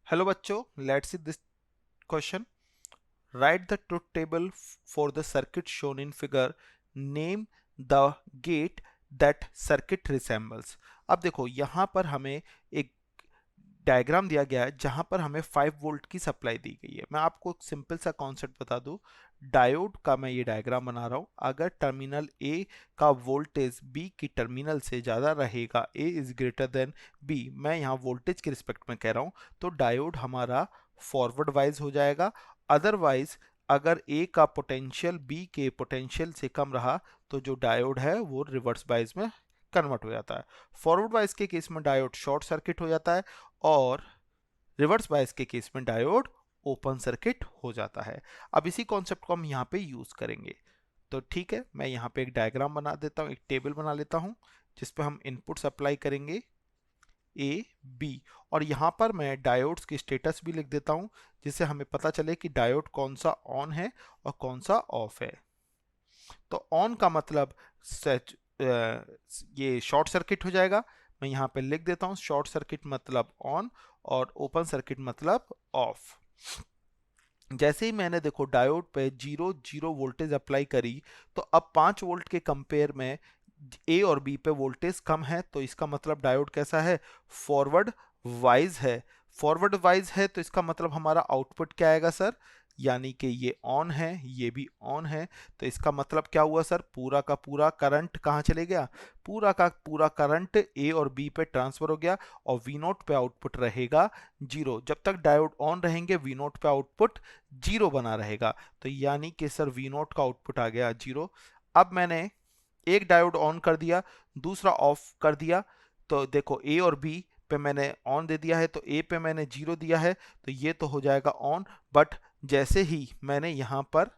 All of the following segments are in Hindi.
हेलो बच्चों, let's see this question. Write the truth table for the circuit shown in figure. Name the gate that circuit resembles. अब देखो यहाँ पर हमें एक डायग्राम दिया गया है जहां पर हमें 5 वोल्ट की सप्लाई दी गई है. मैं आपको एक सिंपल सा कॉन्सेप्ट बता दूं. डायोड का मैं ये डायग्राम बना रहा हूं. अगर टर्मिनल ए का वोल्टेज बी की टर्मिनल से ज़्यादा रहेगा, ए इज ग्रेटर देन बी, मैं यहाँ वोल्टेज के रिस्पेक्ट में कह रहा हूँ, तो डायोड हमारा फॉरवर्ड वाइज हो जाएगा. अदरवाइज अगर ए का पोटेंशियल बी के पोटेंशियल से कम रहा तो जो डायोड है वो रिवर्स बाइज में कन्वर्ट हो जाता है. फॉरवर्ड बाइज के केस में डायोड शॉर्ट सर्किट हो जाता है और रिवर्स बायस के केस में डायोड ओपन सर्किट हो जाता है. अब इसी कॉन्सेप्ट को हम यहाँ पे यूज करेंगे. तो ठीक है, मैं यहाँ पे एक डायग्राम बना देता हूँ, एक टेबल बना लेता हूँ जिसपे हम इनपुट अप्लाई करेंगे ए बी, और यहाँ पर मैं डायोड्स की स्टेटस भी लिख देता हूँ जिससे हमें पता चले कि डायोड कौन सा ऑन है और कौन सा ऑफ है. तो ऑन का मतलब ये शॉर्ट सर्किट हो जाएगा. मैं यहाँ पे लिख देता हूँ शॉर्ट सर्किट मतलब ऑन और ओपन सर्किट मतलब ऑफ. जैसे ही मैंने देखो डायोड पे 0 वोल्टेज अप्लाई करी तो अब 5 वोल्ट के कंपेयर में ए और बी पे वोल्टेज कम है, तो इसका मतलब डायोड कैसा है, फॉरवर्ड वाइज है. फॉरवर्ड वाइज है तो इसका मतलब हमारा आउटपुट क्या आएगा सर, यानी कि ये ऑन है, ये भी ऑन है. तो इसका मतलब क्या हुआ सर, पूरा का पूरा करंट कहाँ चले गया, पूरा का पूरा करंट ए और बी पे ट्रांसफर हो गया और वी नोट पे आउटपुट रहेगा 0. जब तक डायोड ऑन रहेंगे वी नोट पे आउटपुट 0 बना रहेगा. तो यानी कि सर वी नोट का आउटपुट आ गया 0. अब मैंने एक डायोड ऑन कर दिया, दूसरा ऑफ कर दिया, तो देखो ए और बी पे मैंने ऑन दे दिया है, तो ए पे मैंने 0 दिया है, तो ये तो हो जाएगा ऑन. बट जैसे ही मैंने यहाँ पर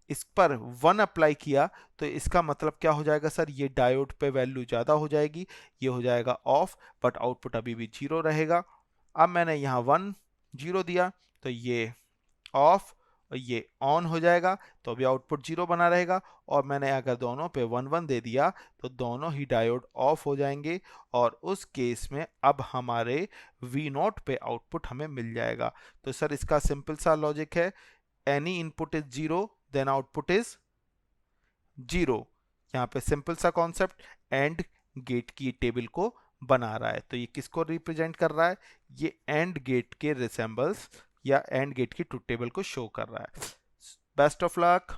इस पर 1 अप्लाई किया तो इसका मतलब क्या हो जाएगा सर, ये डायोड पे वैल्यू ज़्यादा हो जाएगी, ये हो जाएगा ऑफ, बट आउटपुट अभी भी 0 रहेगा. अब मैंने यहाँ 1 0 दिया तो ये ऑफ और ये ऑन हो जाएगा, तो अभी आउटपुट 0 बना रहेगा. और मैंने अगर दोनों पे 1 1 दे दिया तो दोनों ही डायोड ऑफ हो जाएंगे और उस केस में अब हमारे वी नोट पे आउटपुट हमें मिल जाएगा. तो सर इसका सिंपल सा लॉजिक है, any input is 0 then output is 0. यहाँ पे सिंपल सा कॉन्सेप्ट एंड गेट की टेबल को बना रहा है. तो ये किसको रिप्रेजेंट कर रहा है, ये एंड गेट के रिसेंबल्स या एंड गेट की ट्रुथ टेबल को शो कर रहा है. Best of luck.